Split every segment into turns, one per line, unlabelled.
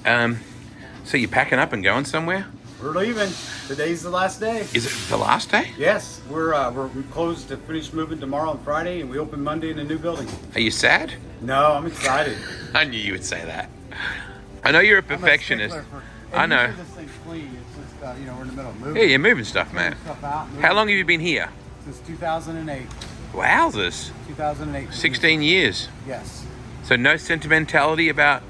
So you're packing up and going somewhere?
We're leaving. Today's the last day.
Is it the last day?
Yes, we're closed to finish moving tomorrow and Friday, and we open Monday in a new building.
Are you sad?
No, I'm excited.
I knew you would say that. I know you're a perfectionist. I know.
This thing's clean. It's just we're in the middle of moving.
Yeah, you're moving stuff, man.
Stuff out,
How long have you been here?
Since 2008.
Wowzers.
2008.
16 years.
Yes.
So no sentimentality about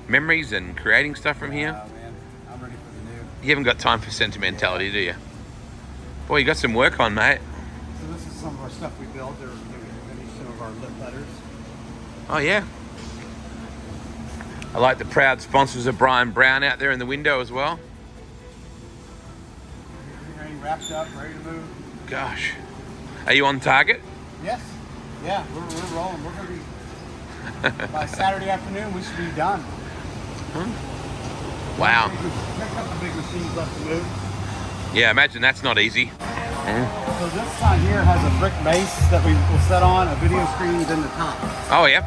memories and creating stuff from here?
Man, I'm ready for the new.
You haven't got time for sentimentality, do you? Boy, you got some work on, mate.
So this is some of our stuff we built. They're finished some of our lip letters.
Oh, yeah. I like the proud sponsors of Brian Brown out there in the window as well.
Everything wrapped up, ready to move.
Gosh. Are you on target?
Yes. Yeah, we're rolling. We're going to be, by Saturday afternoon, we should be done.
Wow.
Got a couple big machines left to move.
Yeah, imagine that's not easy.
So this sign here has a brick base that we will set on, a video screen in the top.
Oh, yeah.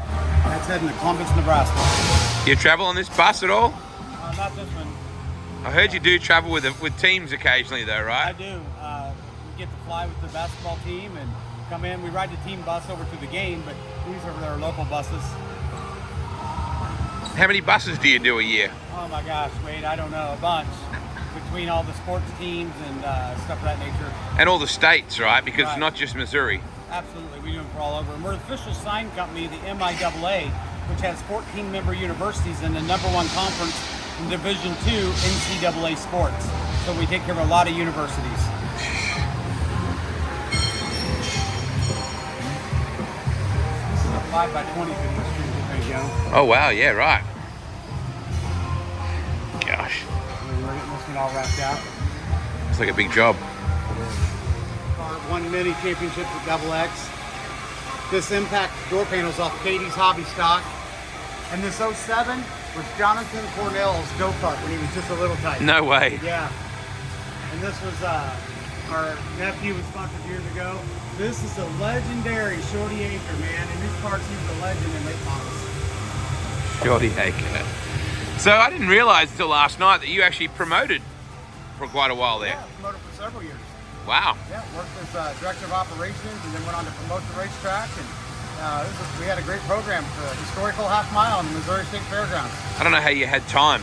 That's heading to Columbus, Nebraska.
You travel on this bus at all?
Not this one.
I heard you do travel with teams occasionally though,
I
right?
do. We get to fly with the basketball team and come in. We ride the team bus over to the game, but these are their local buses.
How many buses do you do a year?
Oh my gosh, Wade, I don't know, a bunch. Between all the sports teams and stuff of that nature.
And all the states, right? Because
Right.
it's not just Missouri.
Absolutely, we do them for all over. And we're the official sign company, the MIAA, which has 14 member universities and the #1 conference in Division II NCAA sports. So we take care of a lot of universities. This is a 5x20 video screen. There you go.
Oh, wow. Yeah, right. Gosh.
We're getting this one all wrapped out.
It's like a big job.
Won many championships with Double X. This Impact door panel's off Katie's Hobby Stock. And this 07 was Jonathan Cornell's go-kart when he was just a little tight.
No way.
Yeah. And this was our nephew was sponsored years ago. This is a legendary Shorty Acre, man. And these parts, he was a legend in late models.
Shorty Acre. So I didn't realize until last night that you actually promoted for quite a while there.
Yeah, promoted for several years.
Wow.
Yeah, worked as director of operations and then went on to promote the racetrack. And we had a great program for a historical half mile on the Missouri State Fairgrounds.
I don't know how you had time.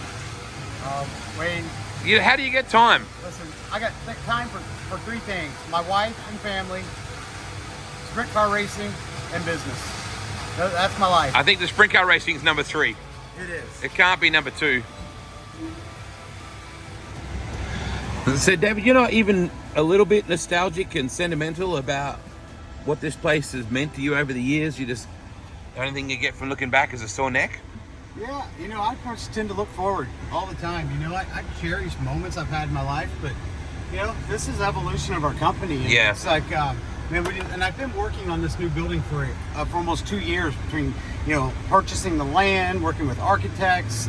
Wayne,
How do you get time?
listen, I got time for three things: my wife and family, sprint car racing, and business. That's my life.
I think the sprint car racing is number 3.
It is.
It can't be number 2. So, David, you're not even a little bit nostalgic and sentimental about what this place has meant to you over the years? The only thing you get from looking back is a sore neck?
Yeah, I just tend to look forward all the time. I cherish moments I've had in my life, but this is evolution of our company. And
Yeah.
It's like, and I've been working on this new building for almost 2 years between, purchasing the land, working with architects,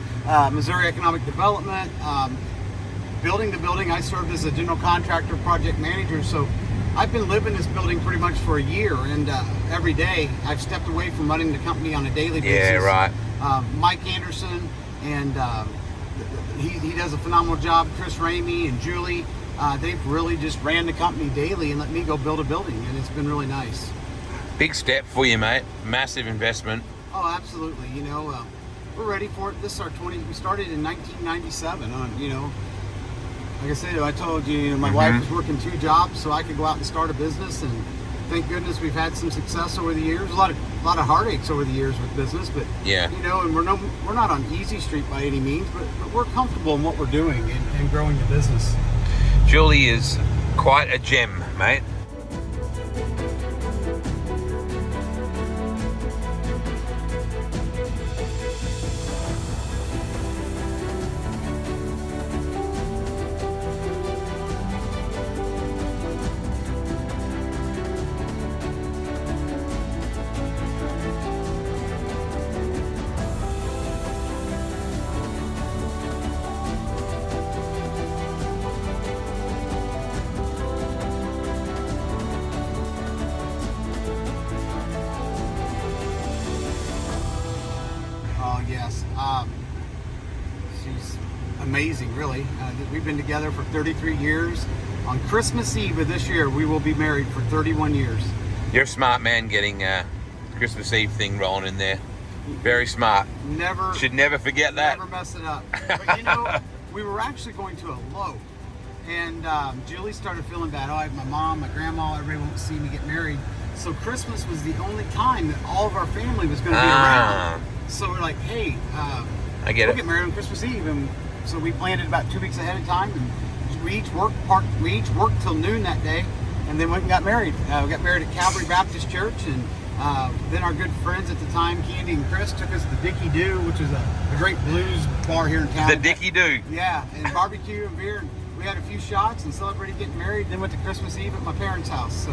Missouri Economic Development, building the building. I served as a general contractor, project manager, so I've been living this building pretty much for a year, and every day I've stepped away from running the company on a daily basis.
Yeah, right.
Mike Anderson, and he does a phenomenal job. Chris Ramey and Julie, they've really just ran the company daily and let me go build a building, and it's been really nice.
Big step for you, mate. Massive investment.
Oh, absolutely. We're ready for it. This is our we started in 1997 on, like I said, I told you, my wife was working 2 jobs so I could go out and start a business, and thank goodness we've had some success over the years. A lot of heartaches over the years with business, but
Yeah.
and we're not on easy street by any means, but we're comfortable in what we're doing and growing the business.
Julie is quite a gem, mate.
amazing, really. We've been together for 33 years. On Christmas Eve of this year, we will be married for 31 years.
You're a smart man getting Christmas Eve thing rolling in there. Very smart. Should never forget that.
Never mess it up. But you know, we were actually going to elope, and Julie started feeling bad. Oh, I have my mom, my grandma, everybody won't see me get married. So Christmas was the only time that all of our family was going to be around. So we're like, hey,
I get
we'll
it.
get married on Christmas Eve, and so we planned it about 2 weeks ahead of time, and we each worked till noon that day, and then went and got married. We got married at Calvary Baptist Church, and then our good friends at the time, Candy and Chris, took us to the Dicky Doo, which is a great blues bar here in town.
The Dicky Doo.
Yeah, and barbecue and beer. And we had a few shots and celebrated getting married. Then went to Christmas Eve at my parents' house. So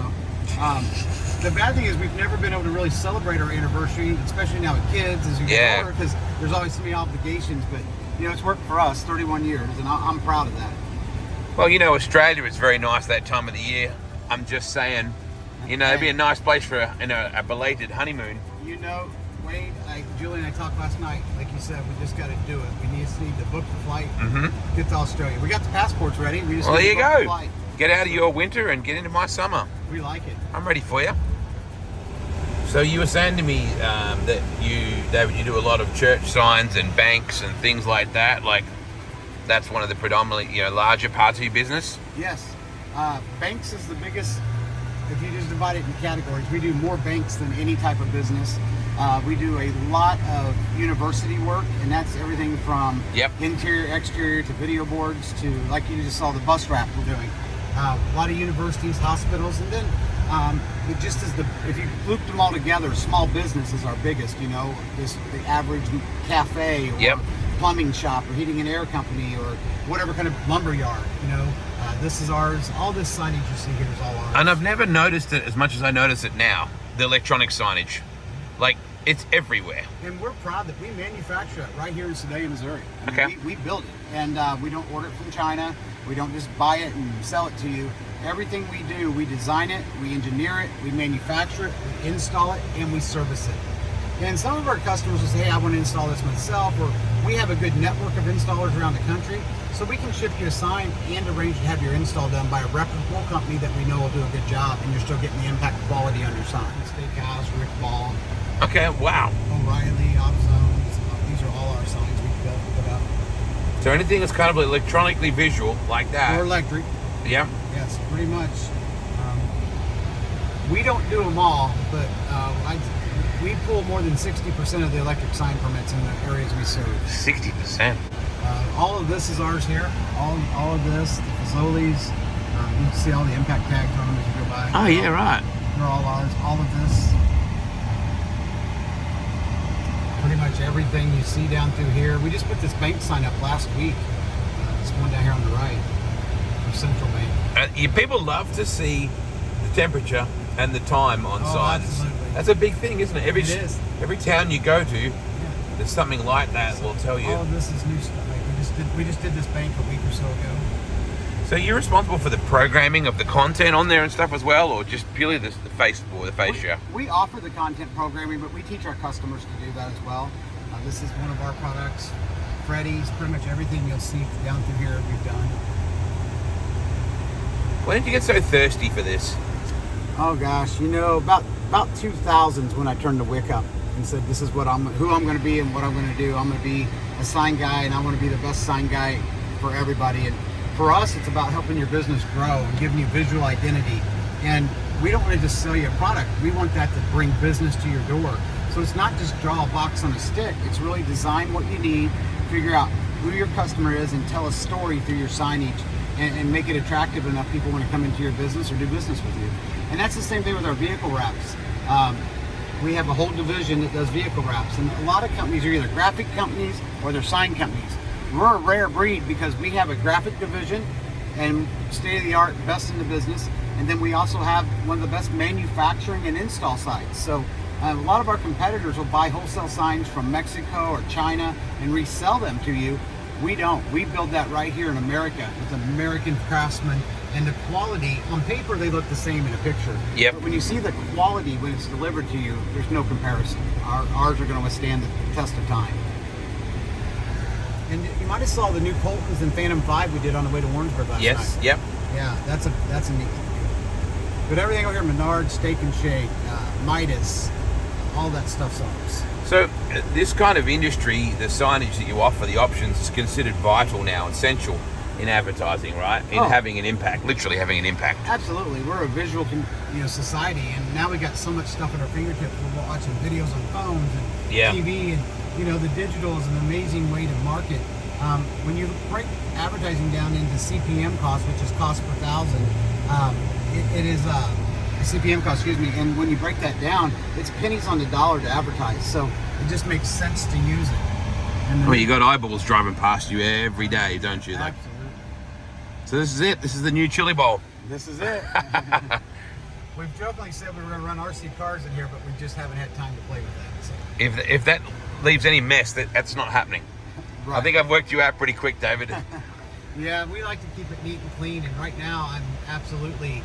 the bad thing is we've never been able to really celebrate our anniversary, especially now with kids as you get older, because there's always so many obligations. But you know, it's worked for us 31 years, and I'm proud of that.
Well, you know, Australia is very nice that time of the year. I'm just saying. You know, it'd be a nice place for a belated honeymoon.
You know, Wade, Julie and I talked last night. Like you said, we just got to do it. We need to book the flight, get to Australia. We got the passports ready. We just
well,
need
there
to
you
book the
go.
flight.
Get out of your winter and get into my summer.
We like it.
I'm ready for you. So you were saying to me that David, you do a lot of church signs and banks and things like that. Like, that's one of the predominantly, larger parts of your business?
Yes. Banks is the biggest. If you just divide it in categories, we do more banks than any type of business. We do a lot of university work, and that's everything from interior, exterior, to video boards, to, like you just saw, the bus wrap we're doing. A lot of universities, hospitals, and then it just is if you loop them all together, small business is our biggest, the average cafe or plumbing shop or heating and air company or whatever kind of lumber yard, this is ours. All this signage you see here is all ours.
And I've never noticed it as much as I notice it now, the electronic signage. Like, it's everywhere.
And we're proud that we manufacture it right here in Sedalia, Missouri. We build it, and we don't order it from China. We don't just buy it and sell it to you. Everything we do, we design it, we engineer it, we manufacture it, we install it, and we service it. And some of our customers will say, hey, I want to install this myself, or we have a good network of installers around the country, so we can ship you a sign and arrange to have your install done by a reputable company that we know will do a good job, and you're still getting the impact quality on your sign. Steakhouse, Rick Ball.
Okay, wow.
O'Reilly, AutoZone, these are all our signs we put up.
So anything that's kind of electronically visual like that.
Or electric.
Yeah.
Yes, pretty much. We don't do them all, but we pull more than 60% of the electric sign permits in the areas we serve.
60%?
All of this is ours here. All of this, the Fazoli's, you can see all the impact tags on them as you go by.
Oh, yeah, right.
They're all ours. All of this. Pretty much everything you see down through here. We just put this bank sign up last week. This one down here on the right for Central Bank.
People love to see the temperature and the time on signs.
Absolutely.
That's a big thing, isn't it?
It is.
Every town you go to, there's something like that will tell you.
All of this is new stuff. We just did this bank a week or so ago.
So you're responsible for the programming of the content on there and stuff as well, or just purely the fascia?
We offer the content programming, but we teach our customers to do that as well. This is one of our products. Freddy's, pretty much everything you'll see down through here we've done.
When did you get so thirsty for this?
Oh gosh, about 2000s when I turned the wick up and said, this is who I'm going to be and what I'm going to do. I'm going to be a sign guy, and I want to be the best sign guy for everybody. And for us, it's about helping your business grow and giving you visual identity. And we don't want to just sell you a product. We want that to bring business to your door. So it's not just draw a box on a stick. It's really design what you need, figure out who your customer is, and tell a story through your signage, and make it attractive enough people want to come into your business or do business with you. And that's the same thing with our vehicle wraps. We have a whole division that does vehicle wraps, and a lot of companies are either graphic companies or they're sign companies. We're a rare breed because we have a graphic division and state-of-the-art, best in the business, and then we also have one of the best manufacturing and install sites. So a lot of our competitors will buy wholesale signs from Mexico or China and resell them to you. We don't. We build that right here in America with American craftsmen, and the quality, on paper they look the same in a picture.
Yep.
But when you see the quality when it's delivered to you, there's no comparison. Ours are going to withstand the test of time. And you might have saw the new Coltons and Phantom 5 we did on the way to Warrensburg last night.
Yep.
Yeah, that's a neat thing. But everything over here, Menards, Steak and Shake, Midas, all that stuff's ours.
So this kind of industry, the signage that you offer, the options, is considered vital now, essential in advertising, right? In having an impact, literally having an impact.
Absolutely. We're a visual society, and now we got so much stuff at our fingertips. We're watching videos on phones and TV, and the digital is an amazing way to market. When you break advertising down into CPM cost, which is cost per thousand, it is CPM cost, excuse me, and when you break that down, it's pennies on the dollar to advertise, so it just makes sense to use it.
Well, you got eyeballs driving past you every day, don't you?
Absolutely.
So this is it. This is the new chili bowl.
This is it. We've jokingly said we were going to run RC cars in here, but we just haven't had time to play with that. So.
If that leaves any mess, that's not happening. Right. I think I've worked you out pretty quick, David.
Yeah, we like to keep it neat and clean, and right now I'm absolutely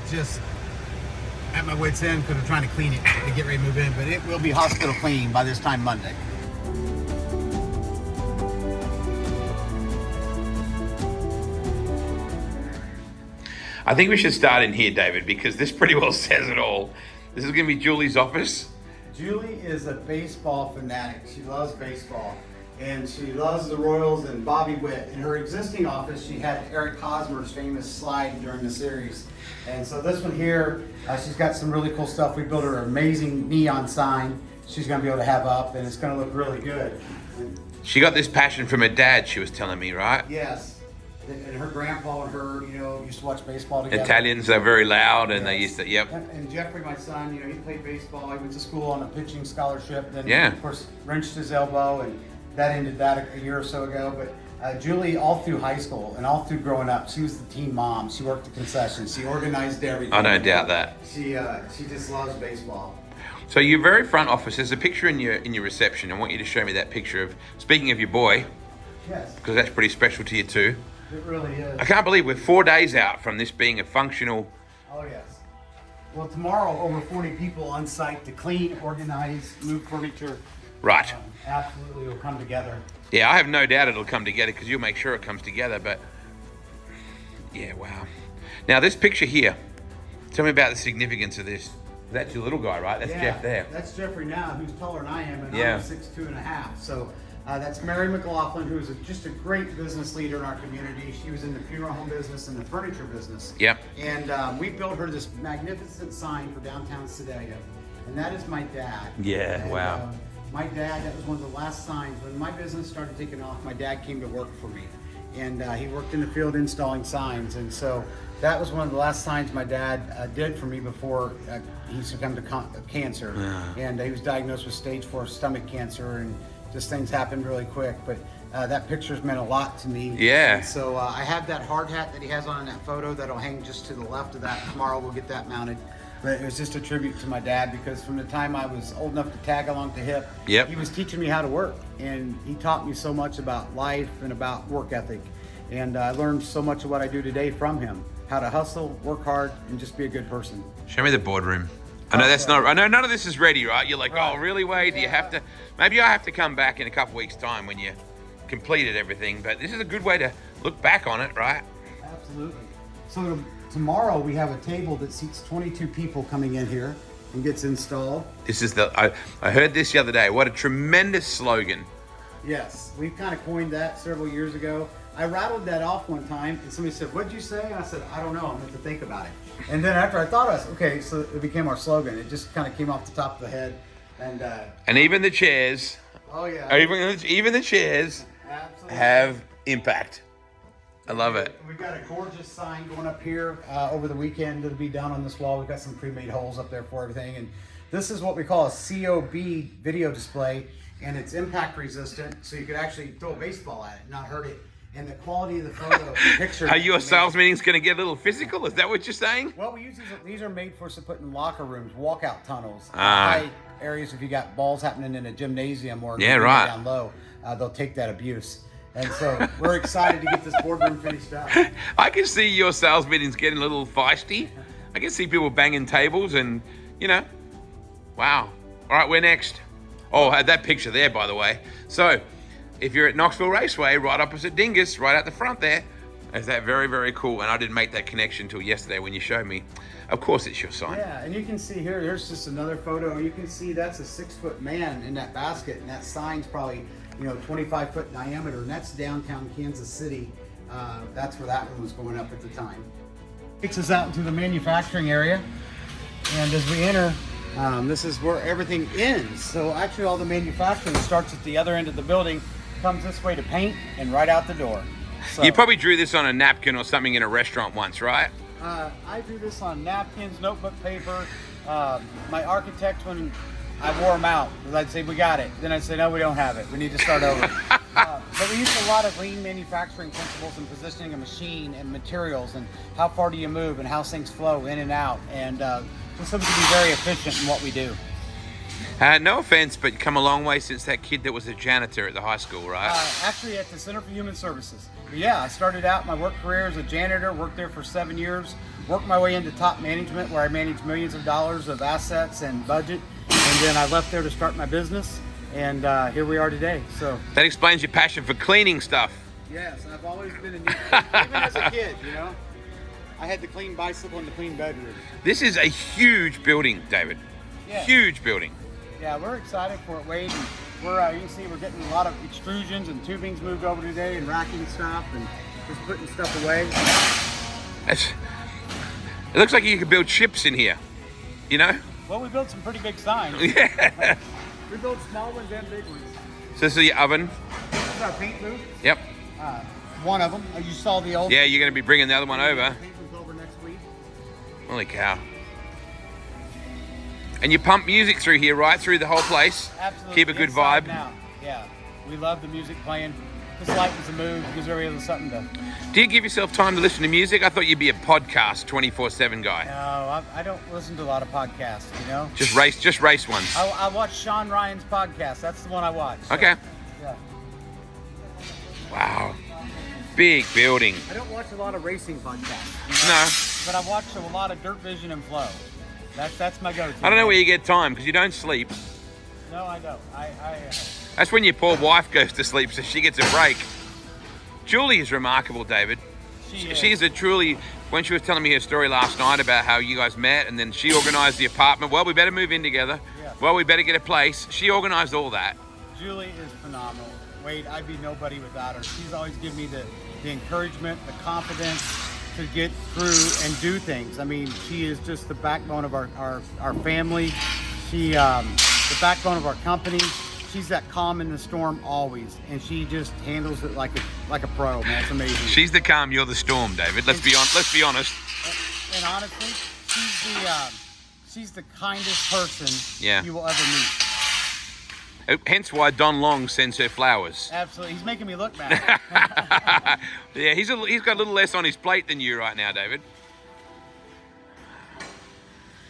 just at my wit's end because we're trying to clean it to get ready to move in, but it will be hospital clean by this time Monday.
I think we should start in here, David, because this pretty well says it all. This is going to be Julie's office.
Julie is a baseball fanatic. She loves baseball, and she loves the Royals and Bobby Witt. In her existing office, she had Eric Hosmer's famous slide during the series. And so this one here, she's got some really cool stuff. We built her an amazing neon sign she's going to be able to have up, and it's going to look really good.
She got this passion from her dad, she was telling me, right?
Yes. And her grandpa and her, used to watch baseball together.
Italians are very loud, and
yes.
They used to, yep.
And Jeffrey, my son, he played baseball. He went to school on a pitching scholarship. Then, of course, wrenched his elbow, and that ended that a year or so ago. But Julie, all through high school and all through growing up, she was the team mom. She worked the concessions. She organized everything.
I don't doubt that.
She just loves baseball.
So your very front office, there's a picture in your reception. I want you to show me that picture of, speaking of your boy.
Yes.
Because that's pretty special to you too.
It really is.
I can't believe we're 4 days out from this being a functional.
Oh, yes. Well, tomorrow, over 40 people on site to clean, organize, move furniture.
Right.
Absolutely will come together.
Yeah, I have no doubt it'll come together because you'll make sure it comes together. But yeah, wow. Now, this picture here, tell me about the significance of this. That's your little guy, right? That's Jeff there.
That's Jeffrey now, who's taller than I am, and
Yeah.
I'm 6'2.5". So that's Mary McLaughlin, who's just a great business leader in our community. She was in the funeral home business and the furniture business.
Yep.
And we built her this magnificent sign for downtown Sedalia, and that is my dad.
Yeah,
And,
wow.
My dad, that was one of the last signs. When my business started taking off, my dad came to work for me. And he worked in the field installing signs. And so that was one of the last signs my dad did for me before he succumbed to cancer. And he was diagnosed with stage 4 stomach cancer, and just things happened really quick. But that picture's meant a lot to me.
Yeah.
And so I have that hard hat that he has on in that photo that'll hang just to the left of that. Tomorrow we'll get that mounted. But it was just a tribute to my dad, because from the time I was old enough to tag along to hip,
Yep.
he was teaching me how to work. And he taught me so much about life and about work ethic. And I learned so much of what I do today from him. How to hustle, work hard, and just be a good person.
Show me the boardroom. I know that's not. I know none of this is ready, right? You're like,
Right.
oh, really, Wade? Do you have to? Maybe I have to come back in a couple weeks' time when you completed everything. But this is a good way to look back on it, right?
Absolutely. So tomorrow we have a table that seats 22 people coming in here and gets installed.
This is I heard this the other day. What a tremendous slogan.
Yes, we've kind of coined that several years ago. I rattled that off one time, and somebody said, "What'd you say?" And I said, "I don't know. I'm going to have to think about it." And then after I thought, I said, okay, so it became our slogan. It just kind of came off the top of the head.
And even the chairs,
oh yeah,
even the chairs
absolutely
have impact. I love it.
We've got a gorgeous sign going up here over the weekend. It'll be down on this wall. We've got some pre-made holes up there for everything. And this is what we call a COB video display, and it's impact resistant, so you could actually throw a baseball at it and not hurt it. And the quality of the photo, picture.
Are your sales meetings going to get a little physical? Is that what you're saying?
Well, we use these are made for put in locker rooms, walkout tunnels,
Ah.
high areas. If you got balls happening in a gymnasium or
Yeah, right.
down low, they'll take that abuse. And so we're excited to get this boardroom finished up.
I can see your sales meetings getting a little feisty. I can see people banging tables and, wow. All right, we're next. Oh, that picture there, by the way. So if you're at Knoxville Raceway, right opposite Dingus, right at the front there. Is that very, very cool? And I didn't make that connection until yesterday when you showed me. Of course it's your sign.
Yeah, and you can see here, there's just another photo. You can see that's a 6-foot man in that basket, and that sign's probably, 25-foot diameter, and that's downtown Kansas City. That's where that one was going up at the time. Takes us out into the manufacturing area, and as we enter, this is where everything ends. So actually all the manufacturing starts at the other end of the building, comes this way to paint, and right out the door. So,
you probably drew this on a napkin or something in a restaurant once, right?
I drew this on napkins, notebook paper. My architect, when I wore them out, I'd say, we got it. Then I'd say, no, we don't have it. We need to start over. But we used a lot of lean manufacturing principles in positioning a machine and materials and how far do you move and how things flow in and out. And just so we can be very efficient in what we do.
No offense, but come a long way since that kid that was a janitor at the high school, right?
Actually at the Center for Human Services. But yeah, I started out my work career as a janitor, worked there for 7 years, worked my way into top management where I managed millions of dollars of assets and budget. And then I left there to start my business. And here we are today. So
that explains your passion for cleaning stuff.
Yes, I've always been a neat even as a kid, I had the clean bicycle and the clean bedroom.
This is a huge building, David. Yeah. Huge building.
Yeah, we're excited for it, Wade. And we're, you can see we're getting a lot of extrusions and tubings moved over today and racking stuff and just putting stuff away.
It looks like you could build ships in here,
Well, we built some pretty big signs.
Yeah.
We built small ones and big ones.
So this is the oven.
This is our paint booth.
Yep.
One of them. You saw the old.
Yeah, you're going to be bringing the other one over.
Paint booth over next week.
Holy cow. And you pump music through here, right? Through the whole place?
Absolutely.
Keep a good
Inside
vibe?
Now. Yeah. We love the music playing. Just lightens the mood, gives everybody something to...
Do you give yourself time to listen to music? I thought you'd be a podcast 24/7 guy.
No, I don't listen to a lot of podcasts,
Just race ones.
I watch Sean Ryan's podcast. That's the one I watch. So,
okay.
Yeah.
Wow. Big building.
I don't watch a lot of racing podcasts.
No.
But I watch a lot of Dirt Vision and Flow. That's my go-to.
I don't know where you get time because you don't sleep.
No, I don't.
That's when your poor wife goes to sleep so she gets a break. Julie is remarkable, David. She's a truly, when she was telling me her story last night about how you guys met and then she organized the apartment. Well, we better move in together. Yeah. Well, we better get a place. She organized all that.
Julie is phenomenal. Wade, I'd be nobody without her. She's always given me the encouragement, the confidence to get through and do things. I mean, she is just the backbone of our family. She, the backbone of our company. She's that calm in the storm always, and she just handles it like a pro, man. It's amazing.
She's the calm, you're the storm, David. Let's be honest.
And honestly, she's the kindest person you will ever meet.
Hence why Don Long sends her flowers.
Absolutely, he's making me look bad.
Yeah, he's got a little less on his plate than you right now, David.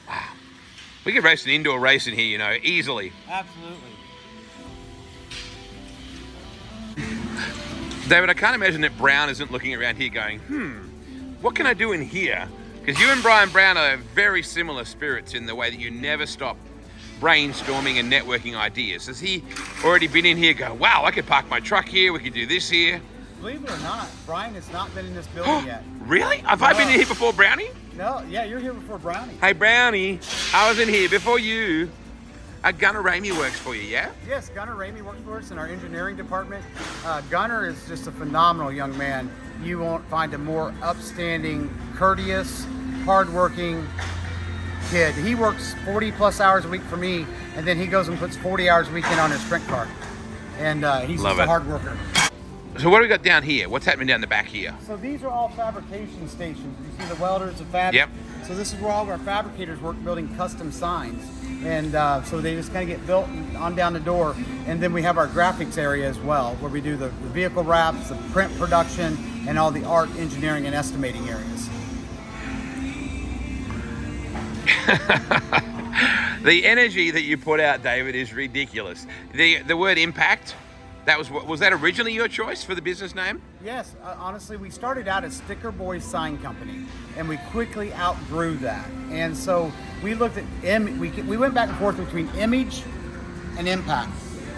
Wow. We could race an indoor race in here, easily.
Absolutely.
David, I can't imagine that Brown isn't looking around here going, what can I do in here? Because you and Brian Brown are very similar spirits in the way that you never stop brainstorming and networking ideas. Has he already been in here going, wow, I could park my truck here, we could do this here?
Believe it or not, Brian has not been in this building yet.
Really? Have I been in here before Brownie?
No, yeah, you're here before Brownie.
Hey, Brownie, I was in here before you. Gunnar Ramey works for you, yeah?
Yes, Gunnar Ramey works for us in our engineering department. Gunnar is just a phenomenal young man. You won't find a more upstanding, courteous, hardworking kid. He works 40 plus hours a week for me, and then he goes and puts 40 hours a week in on his sprint car. And he's just a hard worker.
So what do we got down here? What's happening down the back here?
So these are all fabrication stations. You see the welders, the fab.
Yep.
So this is where all of our fabricators work building custom signs. And so they just kind of get built on down the door. And then we have our graphics area as well, where we do the vehicle wraps, the print production, and all the art, engineering, and estimating areas.
The energy that you put out, David, is ridiculous. The word impact, was that originally your choice for the business name?
Yes, honestly, we started out as Sticker Boys Sign Company, and we quickly outgrew that. And so we looked at we went back and forth between image and impact,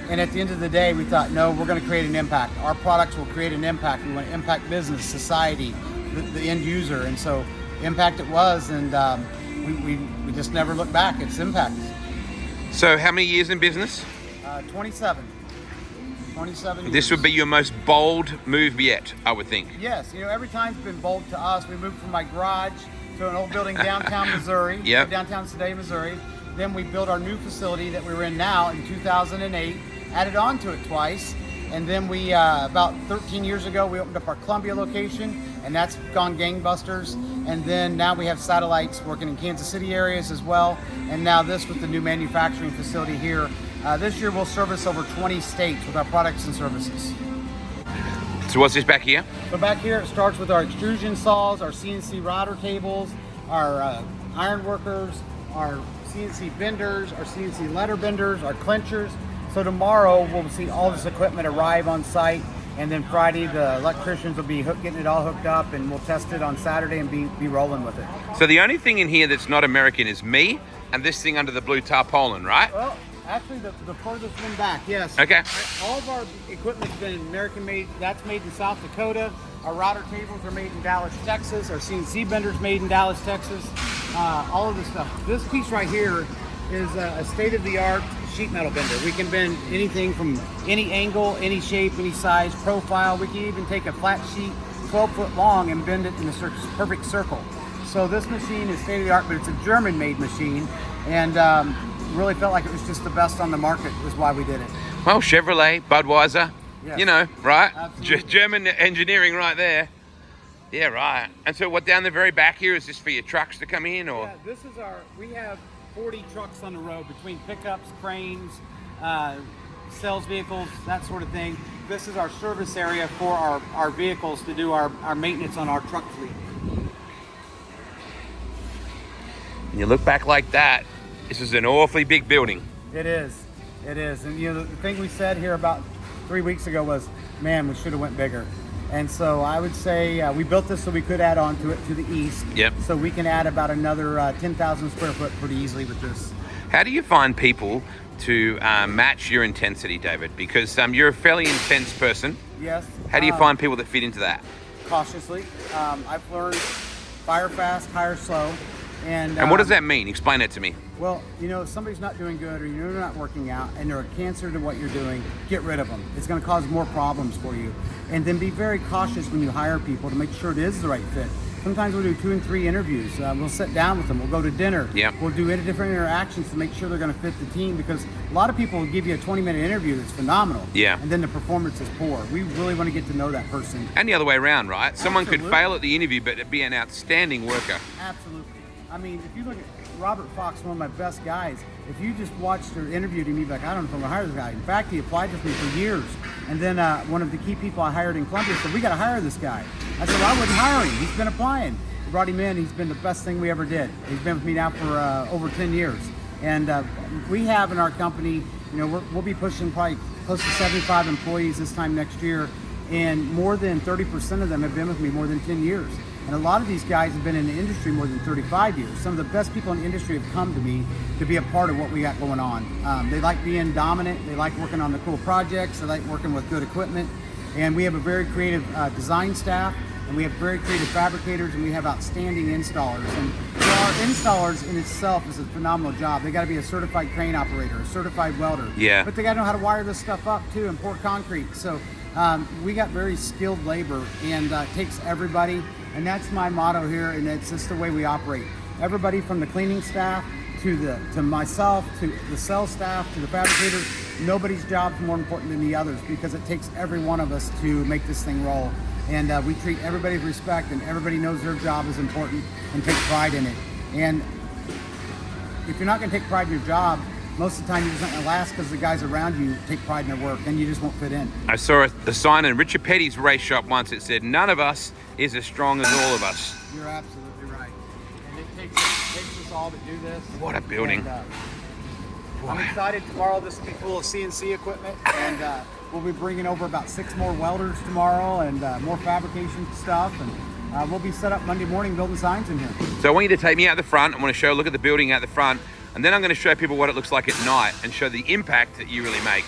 And at the end of the day, we thought, no, we're going to create an impact. Our products will create an impact. We want to impact business, society, the end user. And so impact it was, and we just never looked back. It's impact.
So how many years in business?
27. 27 years.
This would be your most bold move yet, I would think.
Yes, every time's been bold to us. We moved from my garage to an old building downtown Missouri.
Yep.
Downtown Sedalia, Missouri. Then we built our new facility that we're in now in 2008, added on to it twice. And then we, about 13 years ago, we opened up our Columbia location, and that's gone gangbusters. And then now we have satellites working in Kansas City areas as well. And now this with the new manufacturing facility here. This year we'll service over 20 states with our products and services.
So what's this back here?
So back here it starts with our extrusion saws, our CNC router tables, our iron workers, our CNC benders, our CNC letter benders, our clinchers. So tomorrow we'll see all this equipment arrive on site, and then Friday the electricians will be getting it all hooked up, and we'll test it on Saturday and be rolling with it.
So the only thing in here that's not American is me and this thing under the blue tarpaulin, right?
Well, actually the furthest one back, yes.
Okay.
All of our equipment's been American made. That's made in South Dakota. Our router tables are made in Dallas, Texas. Our CNC benders made in Dallas, Texas. All of this stuff. This piece right here is a state-of-the-art sheet metal bender. We can bend anything from any angle, any shape, any size, profile. We can even take a flat sheet 12 foot long and bend it in a perfect circle. So this machine is state-of-the-art, but it's a German-made machine, and really felt like it was just the best on the market, is why we did it.
Well, Chevrolet, Budweiser,
yes.
Right?
Absolutely.
German engineering right there. Yeah, right. And so what, down the very back here, is this for your trucks to come in, or?
Yeah, this is we have 40 trucks on the road between pickups, cranes, sales vehicles, that sort of thing. This is our service area for our vehicles to do our maintenance on our truck fleet.
And you look back like that, this is an awfully big building.
It is. And the thing we said here about 3 weeks ago was, man, we should have went bigger. And so I would say we built this so we could add on to it to the east.
Yep.
So we can add about another 10,000 square foot pretty easily with this.
How do you find people to match your intensity, David? Because you're a fairly intense person.
Yes.
How do you find people that fit into that?
Cautiously. I've learned fire fast, hire slow. And
what does that mean? Explain it to me.
Well, if somebody's not doing good, or you're not working out, and they're a cancer to what you're doing, get rid of them. It's going to cause more problems for you. And then be very cautious when you hire people to make sure it is the right fit. Sometimes we'll do 2 and 3 interviews. We'll sit down with them. We'll go to dinner.
Yep.
We'll do different interactions to make sure they're going to fit the team, because a lot of people will give you a 20-minute interview that's phenomenal.
Yeah.
And then the performance is poor. We really want to get to know that person.
And the other way around, right? Someone could
Absolutely.
fail at the interview, but be an outstanding worker.
Absolutely. I mean, if you look at Robert Fox, one of my best guys, if you just watched or interviewed him, you'd be like, I don't know if I'm going to hire this guy. In fact, he applied with me for years. And then one of the key people I hired in Columbia said, we got to hire this guy. I said, well, I wouldn't hire him. He's been applying. We brought him in. He's been the best thing we ever did. He's been with me now for over 10 years. And we have in our company, we'll be pushing probably close to 75 employees this time next year. And more than 30% of them have been with me more than 10 years. And a lot of these guys have been in the industry more than 35 years. Some of the best people in the industry have come to me to be a part of what we got going on. They like being dominant. They like working on the cool projects. They like working with good equipment. And we have a very creative design staff, and we have very creative fabricators, and we have outstanding installers. And our installers in itself is a phenomenal job. They got to be a certified crane operator, a certified welder.
Yeah.
But they got to know how to wire this stuff up too and pour concrete. So we got very skilled labor, and it takes everybody. And that's my motto here, and it's just the way we operate. Everybody from the cleaning staff to myself, to the sales staff, to the fabricators, nobody's job is more important than the others, because it takes every one of us to make this thing roll. And we treat everybody with respect, and everybody knows their job is important and take pride in it. And if you're not going to take pride in your job, most of the time you're just not going to last, because the guys around you take pride in their work, and you just won't fit in.
I saw a sign in Richard Petty's race shop once. It said, none of us is as strong as all of us.
You're absolutely right. And it takes us all to do this.
What a building.
And, I'm excited. Tomorrow this will be full of CNC equipment, and we'll be bringing over about 6 more welders tomorrow, and more fabrication stuff. And we'll be set up Monday morning building signs in here.
So I want you to take me out the front. I want to look at the building out the front. And then I'm going to show people what it looks like at night and show the impact that you really make.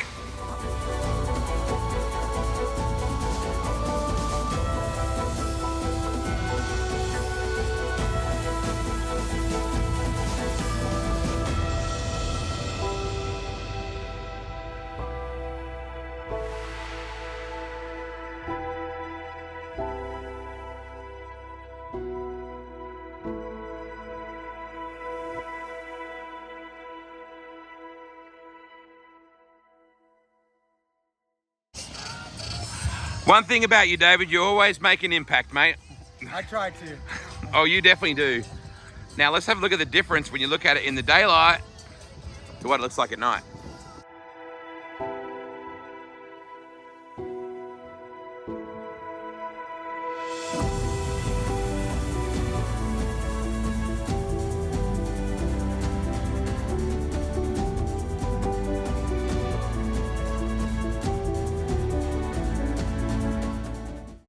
One thing about you, David, you always make an impact, mate.
I try to.
Oh, you definitely do. Now let's have a look at the difference when you look at it in the daylight to what it looks like at night.